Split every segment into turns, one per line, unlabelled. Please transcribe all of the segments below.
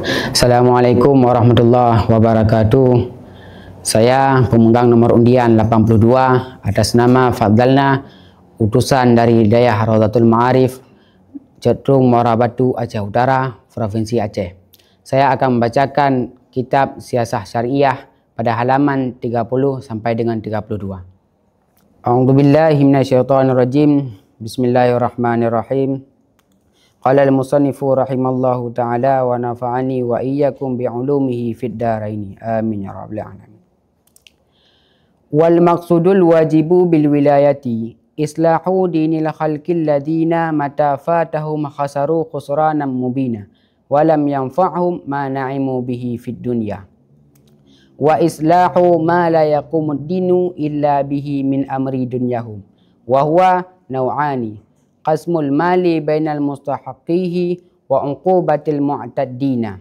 Assalamualaikum warahmatullahi wabarakatuh. Saya pemegang nomor undian 82 atas nama Fadlalna, utusan dari Dayah Rawdatul Ma'arif, Cetrung Muara Batu, Aceh Utara, Provinsi Aceh. Saya akan membacakan kitab Siasah Syariah pada halaman 30 sampai dengan 32. A'udzubillahi minasyaitonirrajim. Bismillahirrahmanirrahim. Qala al-musannifu rahimallahu ta'ala wa nafa'ani wa iyyakum bi'ulumihi fid daraini. Amin ya rabbal alamin. Wal maqsudul wajibu bil wilayati islahu dinil khalqil ladina mata fatahum khasaru khusranan mubina wa lam yanfa'hum ma na'imu bihi fid dunya. Wa islahu ma la yaqumud dinu illa bihi min amri dunyahum wa huwa naw'ani. Qasmul mali bainal mustahaqihi wa uqubatil mu'taddina.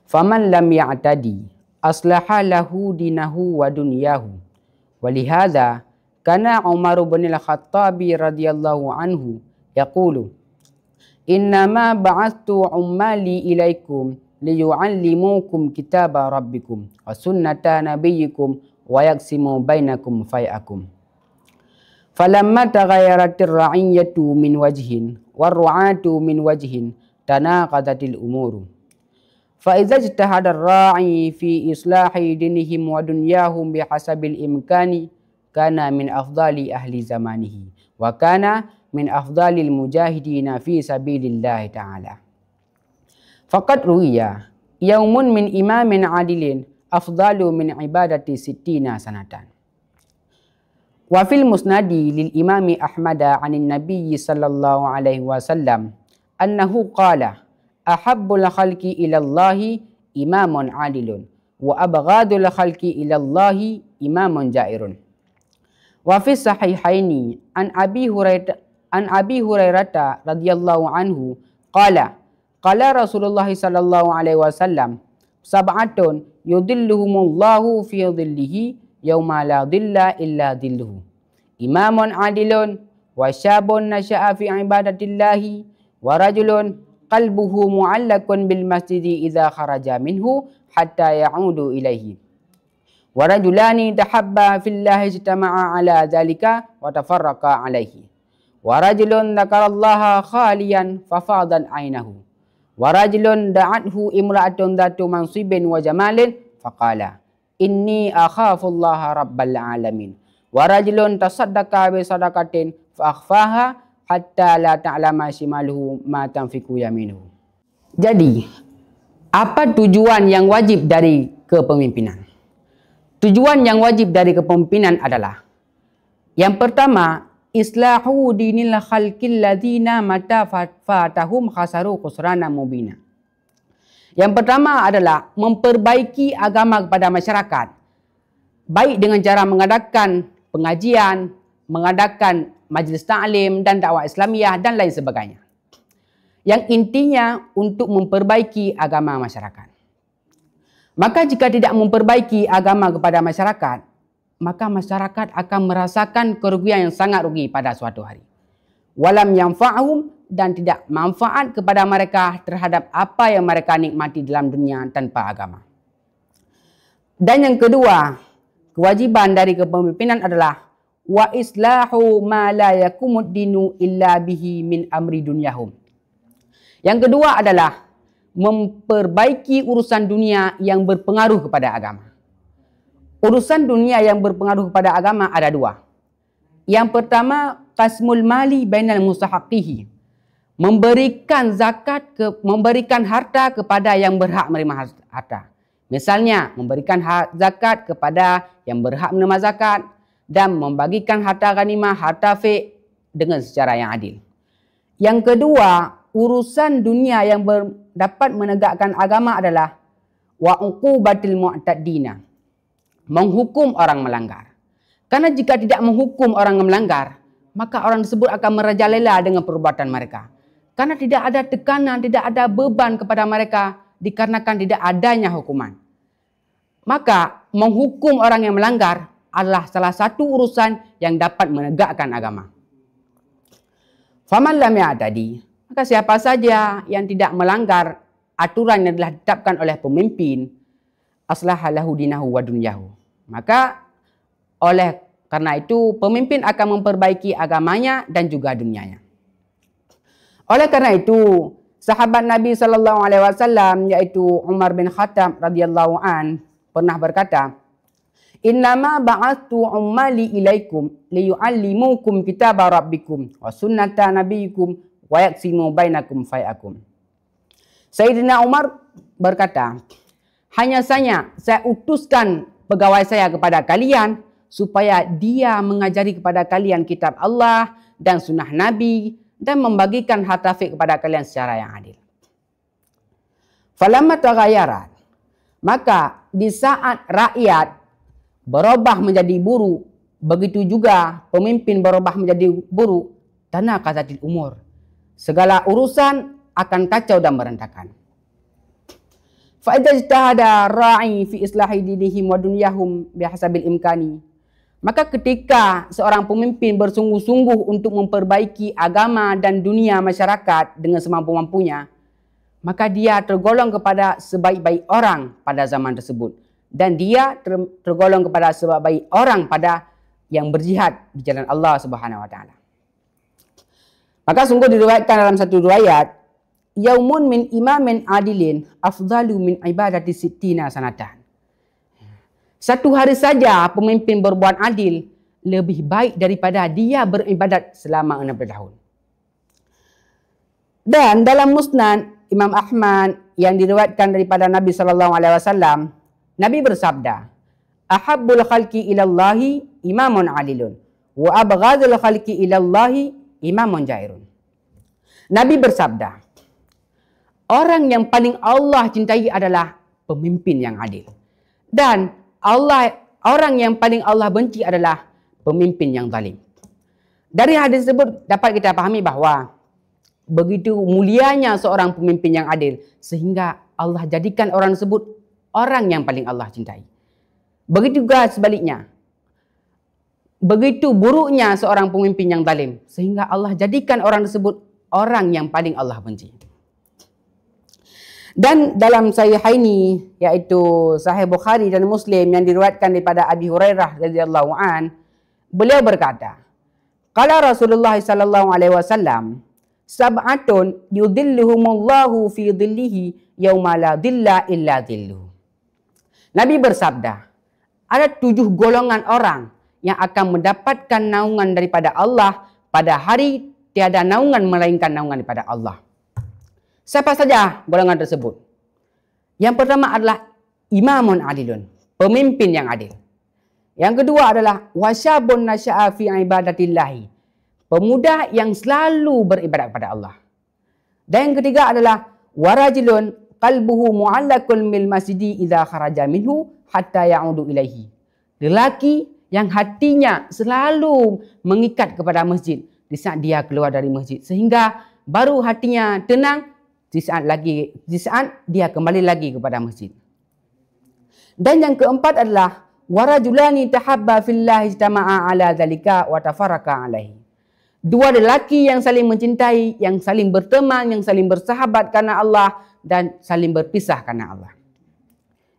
Faman lam ya'tadi aslaha lahu dinahu wa dunyahu. Walihadha kana Umar bin al-Khattabi radhiyallahu anhu yaqulu innama ba'athtu ummali ilaikum liyu'allimukum kitaba rabbikum wa sunnata nabiyyikum wa yaksimu bainakum fai'akum. Falamma taghayaratir ra'iyatu min wajhin warru'atu min wajhin tanaqadatil umuru. Fa idza ijtahada ar-ra'i fi islahi dinihim wa dunyahum bihasabil imkani kana min afdali ahli zamanihi wa kana min afdalil mujahidina fi sabilillah ta'ala. Faqad ruwiya yaumun min imamin adilin afdalu min ibadati sittina sanatan. Wa fil musnadi lil imami Ahmada anin nabiyyi sallallahu alaihi wasallam annahu qala ahabbul khalqi ilallahi imamun adilun wa abghadul khalqi ilallahi imamun jairun. Wa fi sahihaini an Abi Hurairah radhiyallahu anhu qala Rasulullah sallallahu alaihi wasallam sab'atun yudilluhumullahu fi dhillihi yauma la dhilla illa dhilluhu. Imamun adilun wa syabun nasya'a fi ibadatillahi wa rajulun qalbuhu mu'allakun bil masjidi idza kharaja minhu hatta ya'udu ilaihi. Wa rajulani tahabba fillahi ijtama'a ala dhalika wa tafarraqa alaihi. Wa rajulun dzakarallaha khaliyan fafadan ainahu. Wa rajulun da'athu imra'atun dhatu mansibin wa jamalin faqala inni akhafullaha rabbal alamin. Wa rajulun tasaddaqa bi sadaqatin fa akhfaha hatta la ta'lama shimaluhu ma tanfiqu yaminuhu. Jadi, apa tujuan yang wajib dari kepemimpinan? Tujuan yang wajib dari kepemimpinan adalah yang pertama, islahu dinil khalqil ladina mata fatahum khasaru khusrana mubina. Yang pertama adalah memperbaiki agama kepada masyarakat. Baik dengan cara mengadakan pengajian, mengadakan majlis ta'lim dan dakwah Islamiyah dan lain sebagainya. Yang intinya untuk memperbaiki agama masyarakat. Maka jika tidak memperbaiki agama kepada masyarakat, maka masyarakat akan merasakan kerugian yang sangat rugi pada suatu hari. Walam yanfa'hum, dan tidak manfaat kepada mereka terhadap apa yang mereka nikmati dalam dunia tanpa agama. Dan yang kedua, kewajiban dari kepemimpinan adalah wa islahu ma la yakumud dinu illa bihi min amri dunyahum. Yang kedua adalah memperbaiki urusan dunia yang berpengaruh kepada agama. Urusan dunia yang berpengaruh kepada agama ada dua. Yang pertama, qasmul mali bainal mustahaqihi. Memberikan harta kepada yang berhak menerima harta. Misalnya, memberikan zakat kepada yang berhak menerima zakat dan membagikan harta ghanimah, harta fi' dengan secara yang adil. Yang kedua, urusan dunia yang dapat menegakkan agama adalah wa uqubatil mu'taddina. Menghukum orang melanggar. Karena jika tidak menghukum orang yang melanggar, maka orang tersebut akan merajalela dengan perbuatan mereka. Karena tidak ada tekanan, tidak ada beban kepada mereka dikarenakan tidak adanya hukuman. Maka menghukum orang yang melanggar adalah salah satu urusan yang dapat menegakkan agama. Faman lam ya'tadi, maka siapa saja yang tidak melanggar aturan yang telah ditetapkan oleh pemimpin, aslaha lahu dinahu wa dunyahu. Maka oleh karena itu pemimpin akan memperbaiki agamanya dan juga dunianya. Oleh karena itu sahabat Nabi sallallahu alaihi wasallam yaitu Umar bin Khattab radhiyallahu an pernah berkata, "Innama ba'athu ummali ilaikum liyu'allimukum kitaba rabbikum wa sunnata nabiyikum wa yaksimu bainakum fai'akum." Sayyidina Umar berkata, "Hanya saja saya utuskan pegawai saya kepada kalian supaya dia mengajari kepada kalian kitab Allah dan sunnah Nabi dan membagikan harta fiqh kepada kalian secara yang adil." Falamma taghayyarat, maka di saat rakyat berubah menjadi buruk, begitu juga pemimpin berubah menjadi buruk, tanaqadatil umur. Segala urusan akan kacau dan berantakan. Fa idza ijtahada ra'i fi islahi dinihim wa dunyahum bihasabil imkani. Maka ketika seorang pemimpin bersungguh-sungguh untuk memperbaiki agama dan dunia masyarakat dengan semampu-mampunya, maka dia tergolong kepada sebaik-baik orang pada zaman tersebut. Dan dia tergolong kepada sebaik-baik orang pada yang berjihad di jalan Allah Subhanahu wa taala. Maka sungguh diriwayatkan dalam satu riwayat, yaumun min imamin adilin afdalu min ibadati sittina sanatan. Satu hari saja pemimpin berbuat adil lebih baik daripada dia beribadat selama 60 tahun. Dan dalam Musnad Imam Ahmad yang diriwayatkan daripada Nabi sallallahu alaihi wasallam, Nabi bersabda, "Ahabbul khalqi ilallahi imamun alilun wa abghadul khalqi ilallahi imamun jairun." Nabi bersabda, orang yang paling Allah cintai adalah pemimpin yang adil. Dan orang yang paling Allah benci adalah pemimpin yang zalim. Dari hadis tersebut dapat kita pahami bahawa begitu mulianya seorang pemimpin yang adil sehingga Allah jadikan orang tersebut orang yang paling Allah cintai. Begitu juga sebaliknya. Begitu buruknya seorang pemimpin yang zalim sehingga Allah jadikan orang tersebut orang yang paling Allah benci. Dan dalam Sahihaini yaitu Sahih Bukhari dan Muslim yang diriwayatkan daripada Abi Hurairah radhiyallahu an, beliau berkata, qala Rasulullah sallallahu alaihi wasallam, sab'atun yudhilluhumullahu fi dhillihi yauma la dhilla illa dhilluh. Nabi bersabda, ada 7 golongan orang yang akan mendapatkan naungan daripada Allah pada hari tiada naungan melainkan naungan daripada Allah. Siapa saja golongan tersebut? Yang pertama adalah imamun adilun, pemimpin yang adil. Yang kedua adalah wasyabun nasya'a fi ibadatillahi, pemuda yang selalu beribadat kepada Allah. Dan yang ketiga adalah warajulun qalbuhu mu'allaqun bil masjidi idza kharaja minhu hatta ya'udu ilaihi. Lelaki yang hatinya selalu mengikat kepada masjid di saat dia keluar dari masjid sehingga baru hatinya tenang di saat dia kembali lagi kepada masjid. Dan yang keempat adalah warajulani tahabba fillahi ijtama'a ala dzalika wa tafarraqa alaihi. 2 lelaki yang saling mencintai, yang saling berteman, yang saling bersahabat karena Allah dan saling berpisah karena Allah.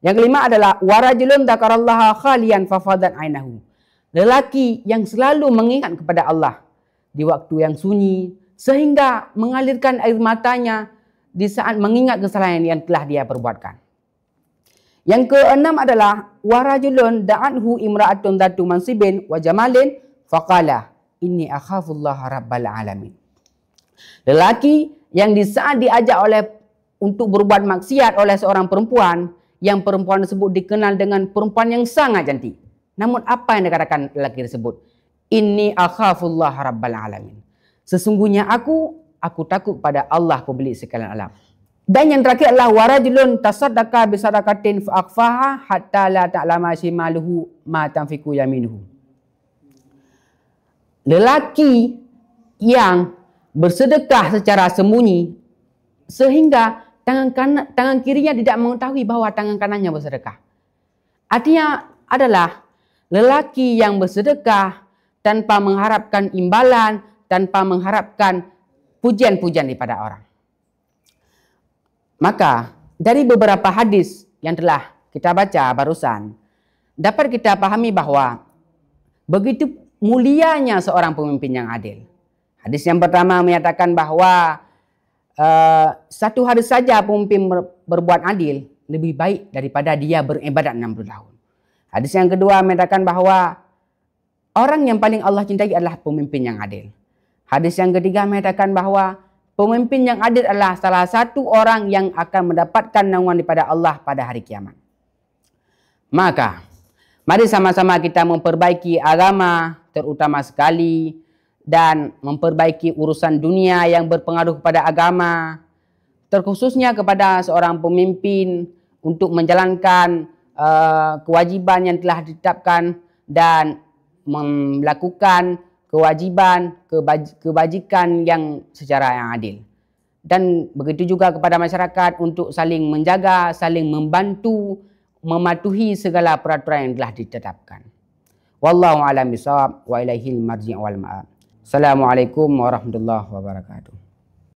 Yang kelima adalah warajulun dzakarallaha khalian fafadat ainahu. Lelaki yang selalu mengingat kepada Allah di waktu yang sunyi sehingga mengalirkan air matanya di saat mengingat kesalahan yang telah dia perbuatkan. Yang keenam adalah warajulun da'anhu imra'atun dzatu mansibin wa jamalin faqala inni akhafullaha rabbal alamin. Lelaki yang di saat diajak untuk berbuat maksiat oleh seorang perempuan, yang perempuan tersebut dikenal dengan perempuan yang sangat cantik. Namun apa yang dikatakan lelaki tersebut? Inni akhafullaha rabbal alamin. Sesungguhnya aku takut pada Allah pemilik sekalian alam. Dan yang terakhir adalah warajulun tasaddaqa bi sadaqatin fa akhfaha hatta la ta'lama shimaluhu ma tanfiqu yaminuhu. Lelaki yang bersedekah secara sembunyi sehingga tangan kirinya tidak mengetahui bahawa tangan kanannya bersedekah. Artinya adalah lelaki yang bersedekah tanpa mengharapkan imbalan, tanpa mengharapkan pujian-pujian daripada orang. Maka dari beberapa hadis yang telah kita baca barusan, dapat kita pahami bahwa begitu mulianya seorang pemimpin yang adil. Hadis yang pertama menyatakan bahwa satu hari saja pemimpin berbuat adil lebih baik daripada dia beribadat 60 tahun. Hadis yang kedua menyatakan bahwa orang yang paling Allah cintai adalah pemimpin yang adil. Hadis yang ketiga menyatakan bahwa pemimpin yang adil adalah salah satu orang yang akan mendapatkan naungan daripada Allah pada hari kiamat. Maka, mari sama-sama kita memperbaiki agama terutama sekali dan memperbaiki urusan dunia yang berpengaruh kepada agama, terkhususnya kepada seorang pemimpin untuk menjalankan kewajiban yang telah ditetapkan dan melakukan kewajiban kebajikan yang secara yang adil. Dan begitu juga kepada masyarakat untuk saling menjaga, saling membantu, mematuhi segala peraturan yang telah ditetapkan. Wallahu a'lam bishawab wa ilaihil marji' wal ma'ab. Assalamualaikum warahmatullahi wabarakatuh.